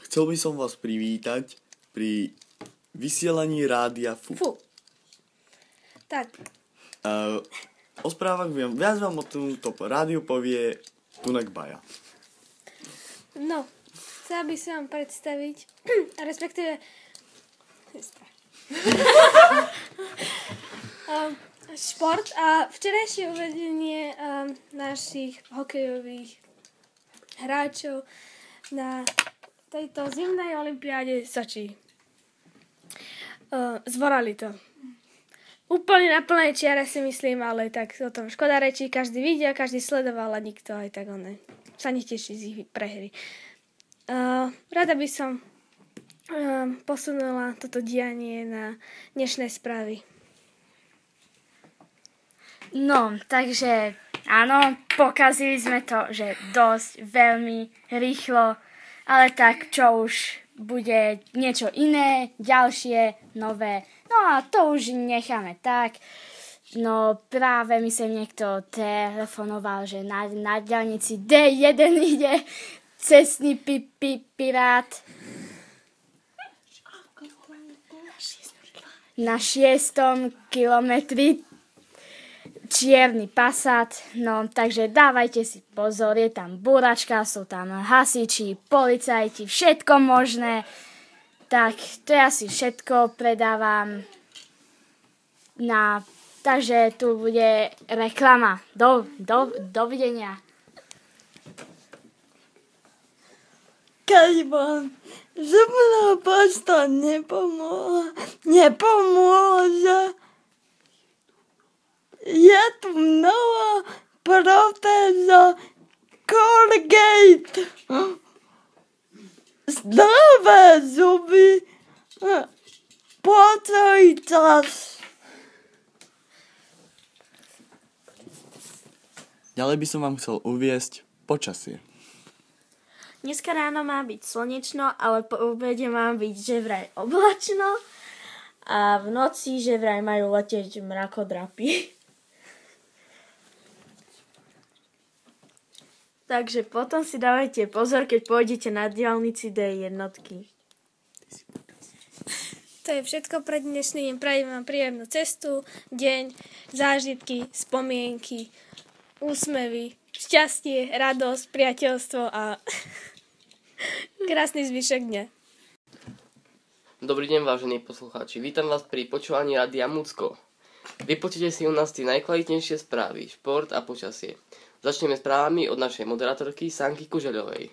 Chcel by som vás privítať pri vysielaní rádia FU. Tak. O správach viem. Viac vám o tomto rádiu povie Tunek Baja. No, chcela by som vám predstaviť, respektíve šport a včerajšie uvedenie našich hokejových hráčov na tejto zimnej olympiáde v Soči. Zvorali to. Úplne na plnej čiare si myslím, ale tak o tom škoda rečí. Každý videl, každý sledoval a nikto aj tak sa neteší z ich prehry. Rada by som posunula toto dianie na dnešné správy. No, takže áno, pokazili sme to, že dosť, veľmi rýchlo, ale tak čo už bude niečo iné, ďalšie, nové. No a to už necháme tak. No práve mi sa niekto telefonoval, že na diaľnici D1 ide cestný pirát. Na 6. kilometri čierny Passat, no takže dávajte si pozor, je tam búračka, sú tam hasiči, policajti, všetko možné. Tak, to ja si všetko predávam. Takže tu bude reklama. Dovidenia. Keď vám zubná pasta nepomôže, je tu nová protéza Colgate. Zdravé zuby po celý čas. Ďalej by som vám chcel uviesť počasie. Dneska ráno má byť slnečno, ale po obede má byť že vraj oblačno a v noci že vraj majú letieť mrakodrapy. Takže potom si dávajte pozor, keď pôjdete na diaľnici D1. To je všetko pre dnešný deň. Prajem vám príjemnú cestu, deň, zážitky, spomienky, úsmevy, šťastie, radosť, priateľstvo a krásny zvyšok dňa. Dobrý deň, vážení poslucháči. Vítam vás pri počúvaní Rádia Mucko. Vypočujte si u nás tie najkvalitnejšie správy, šport a počasie. Začneme správami od našej moderátorky Sanky Kužeľovej.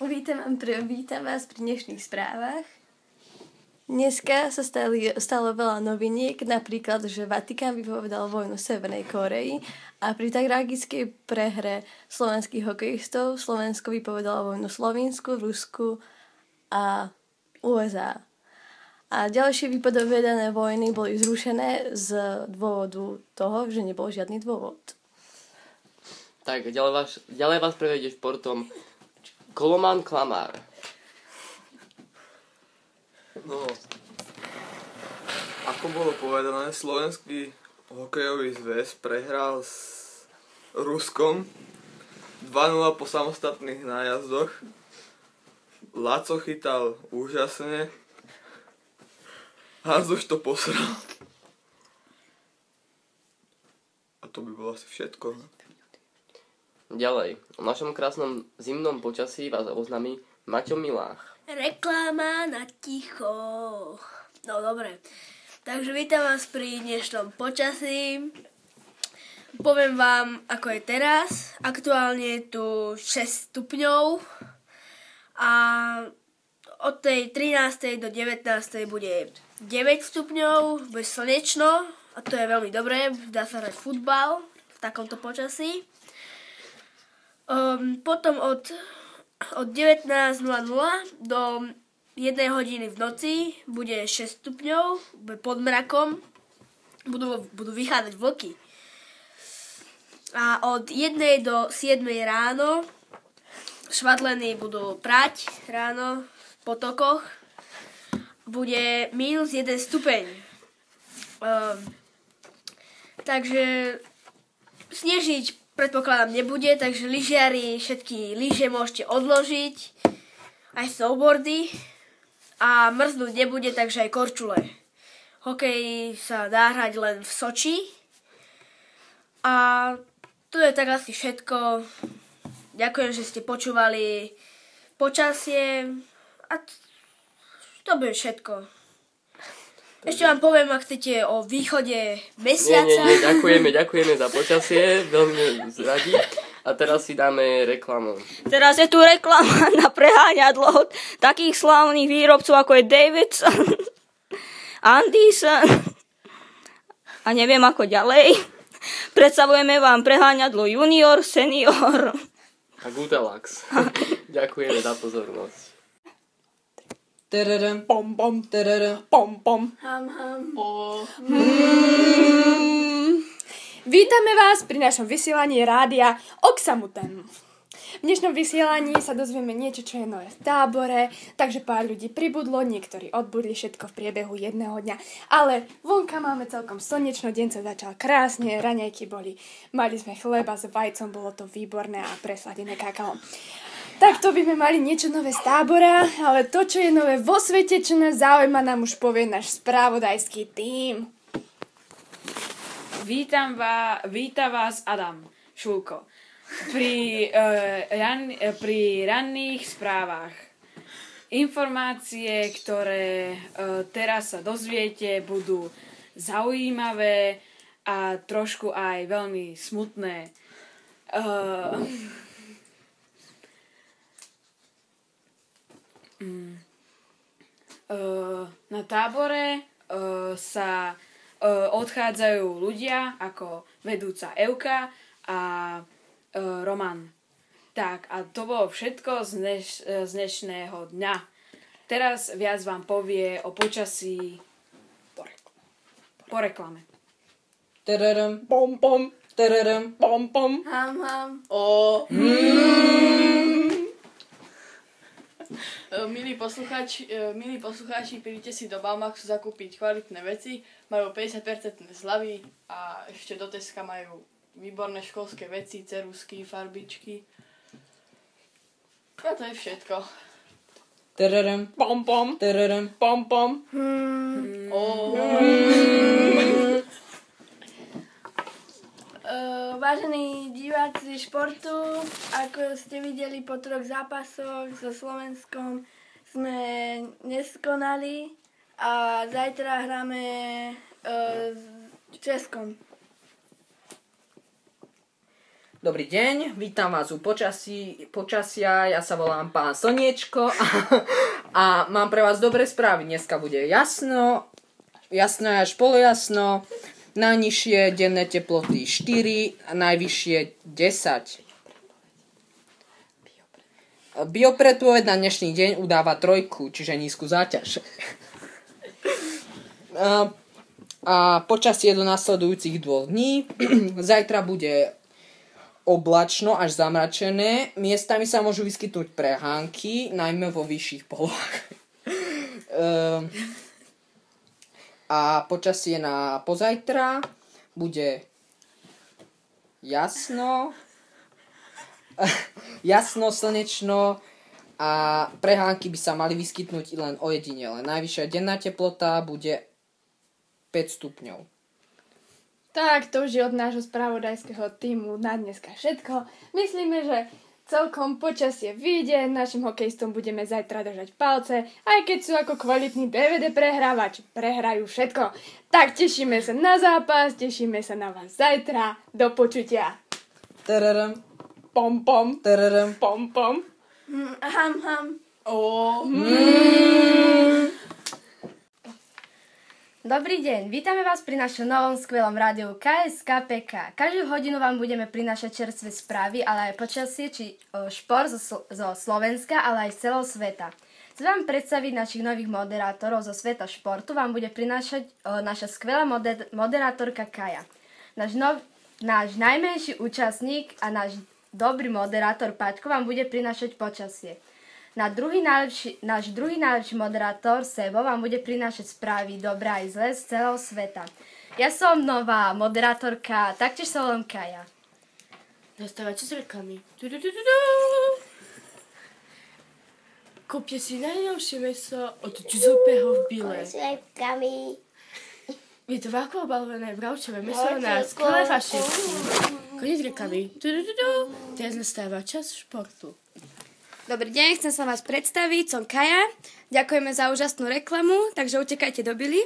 Vítam vás pri dnešných správach. Dneska sa stalo veľa noviniek, napríklad, že Vatikán vypovedal vojnu Severnej Kórei a pri tak tragickej prehre slovenských hokejistov Slovensko vypovedalo vojnu Slovinsku, Rusku a USA. A ďalšie vypovedané vojny boli zrušené z dôvodu toho, že nebol žiadny dôvod. Tak, ďalej vás prevedie športom Koloman Klamár. No, ako bolo povedané, Slovenský hokejový zväz prehral s Ruskom 2-0 po samostatných nájazdoch. Laco chytal úžasne. Hanzuš to posral. A to by bolo asi všetko. Ďalej, o našom krásnom zimnom počasí vás oznámi Maťo Milách. Reklama na ticho. No dobre, takže vítam vás pri dnešnom počasí. Poviem vám, ako je teraz. Aktuálne je tu 6 stupňov a od tej 13. do 19. bude 9 stupňov, bude slnečno a to je veľmi dobré, dá sa hrať futbal v takomto počasí. Potom od 19.00 do 1 hodiny v noci bude 6 stupňov, bude pod mrakom, budú vychádzať vlky. A od 1 do 7 ráno švadleny budú prať ráno v potokoch, bude minus 1 stupeň. Takže snežiť predpokladám nebude, takže lyžiari všetky lyže môžete odložiť aj snowboardy a mrznúť nebude, takže aj korčule. Hokej sa dá hrať len v Soči. A to je tak asi všetko. Ďakujem, že ste počúvali počasie a to bude všetko. Ešte vám poviem, ak chcete o východe mesiaca. Nie, ďakujeme za počasie, veľmi radi. A teraz si dáme reklamu. Teraz je tu reklama na preháňadlo od takých slávnych výrobcov, ako je Davidson, Anderson a neviem ako ďalej. Predstavujeme vám preháňadlo junior, senior A Gutelax. Ďakujeme za pozornosť. Tererem, pom pom, tererem, pom pom. Ham, ham. Vítame vás pri našom vysielaní rádia Oxamuten. V dnešnom vysielaní sa dozvieme niečo, čo je nové v tábore, takže pár ľudí pribudlo, niektorí odbudli, všetko v priebehu jedného dňa. Ale vonka máme celkom slnečno, deň sa začal krásne, raňajky boli, mali sme chleba s vajcom, bolo to výborné a presladené kakaom. Takto by sme mali niečo nové z tábora, ale to, čo je nové vo svete, čo nás zaujíma, nám už povie náš spravodajský tím. Víta vás Adam Šulko pri ranných správach. Informácie, ktoré teraz sa dozviete, budú zaujímavé a trošku aj veľmi smutné. Na tábore sa odchádzajú ľudia ako vedúca Euka a Roman. Tak, a to bolo všetko z dnešného dňa. Teraz viac vám povie o počasí po reklame. Tererem, pom pom, tererem, pom pom. Ham, ham. Milí poslucháči, príďte si do Baumaxu zakúpiť kvalitné veci, majú 50% zľavy a ešte do Teska majú výborné školské veci, ceruzky, farbičky. A to je všetko. Tererem, pom pom, tererem, pom pom. Vážení diváci športu, ako ste videli po 3 zápasoch so Slovenskom, sme neskonali a zajtra hráme s Českom. Dobrý deň, vítam vás u počasia, ja sa volám pán Slniečko a mám pre vás dobré správy. Dneska bude jasno až polojasno. Najnižšie denné teploty 4 a najvyššie 10. Biopredpoveď na dnešný deň udáva 3, čiže nízku záťaž. A počasie do nasledujúcich 2 dní. Zajtra bude oblačno až zamračené. Miestami sa môžu vyskytnúť prehánky, najmä vo vyšších polohách. A počasie na pozajtra bude jasno, slnečno a prehánky by sa mali vyskytnúť len ojedinele. Najvyššia denná teplota bude 5 stupňov. Tak, to už je od nášho spravodajského tímu na dneska všetko. Myslíme, že celkom počasie vyjde, našim hokejistom budeme zajtra držať palce, aj keď sú ako kvalitní DVD prehrávač, prehrajú všetko. Tak tešíme sa na zápas, tešíme sa na vás zajtra, do počutia. Tererem, pom pom, tererem, pom pom. Ham, ham. Dobrý deň, vítame vás pri našom novom skvelom rádiu KSKPK. Každú hodinu vám budeme prinášať čerstvé správy, ale aj počasie či šport zo Slovenska, ale aj z celého sveta. Chcem vám predstaviť našich nových moderátorov zo sveta športu, vám bude prinášať naša skvelá moderátorka Kaja. Náš najmenší účastník a náš dobrý moderátor Paťko vám bude prinášať počasie. Náš druhý najlepší moderátor Sebo vám bude prinášať správy dobré aj zlé z celého sveta. Ja som nová moderátorka, taktiež sa volám Kaja. Dostávajte z reklamy. Kúpte si najnovšie meso od Giuseppeho v Bile. Je to vákuobalované bravčové meso na skvelé fašírky. Koniec reklamy. Teraz nastáva čas športu. Dobrý deň, chcem sa vás predstaviť, som Kaja. Ďakujeme za úžasnú reklamu, takže utekajte do Bily.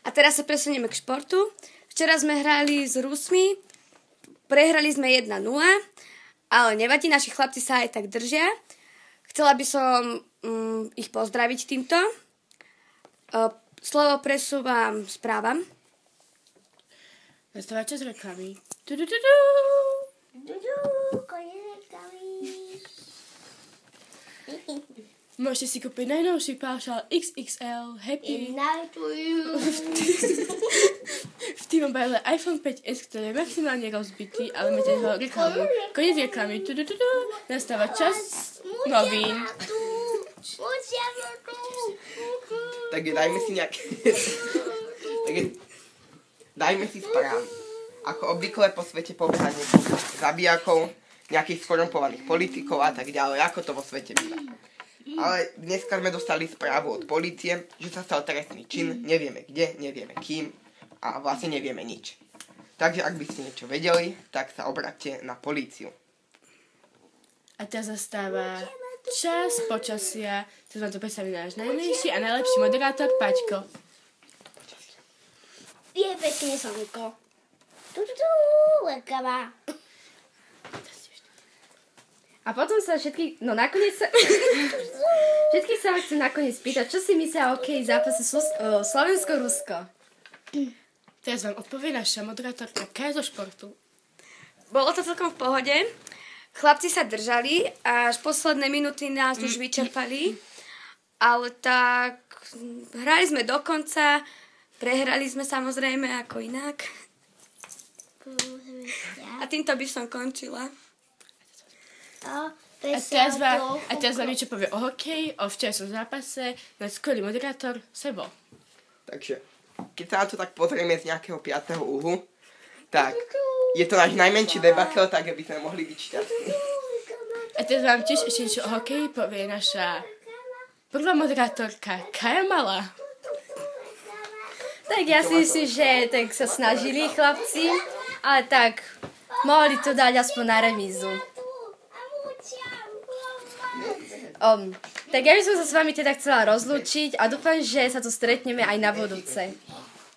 A teraz sa presunieme k športu. Včera sme hrali s Rusmi, prehrali sme 1-0, ale nevadí, naši chlapci sa aj tak držia. Chcela by som ich pozdraviť týmto. Slovo presúvam správam. Nastáva čas reklamy. Môžete si kúpiť najnovší paušal XXL Happy v T-Mobile iPhone 5s, ktorý je maximálne rozbitý, ale máte ho reklamu. Koniec reklamy. Nastáva čas novín. Takže dajme si nejaké... dajme si správy. Ako obvykle po svete pobieha niekoľko zabijakov, nejakých skorumpovaných politikov a tak ďalej, ako to vo svete býva. Ale dneska sme dostali správu od polície, že sa stal trestný čin, nevieme kde, nevieme kým a vlastne nevieme nič. Takže ak by ste niečo vedeli, tak sa obráťte na políciu. A teraz zastáva čas počasia. Teraz vám to predstaví náš najmenší a najlepší moderátor Paťko. Je pekne slnko. Lekava. A potom sa nakoniec sa... všetkých sa chcem nakoniec spýtať, čo si myslia o zápase Slovensko-Rusko? Teraz vám odpovie naša moderátorka Kaja zo športu. Bolo to celkom v pohode. Chlapci sa držali, až posledné minúty nás už vyčerpali. Ale tak hrali sme do konca, prehrali sme samozrejme ako inak. A týmto by som končila. A teraz vám niečo povie o hokeji, o včerajšom zápase, náš skvelý moderátor Sebo. Takže, keď sa na to tak pozrieme z nejakého 5. úhlu, tak je to náš najmenší debakel, tak by sme mohli byť šťastní. A teraz vám tiež ešte niečo o hokeji povie naša prvá moderátorka Kaja Malá. Tak ja si myslím, že tak sa snažili chlapci, ale tak mohli to dať aspoň na remízu. Tak ja by som sa s vami teda chcela rozlúčiť a dúfam, že sa tu stretneme aj na budúce.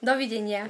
Dovidenia.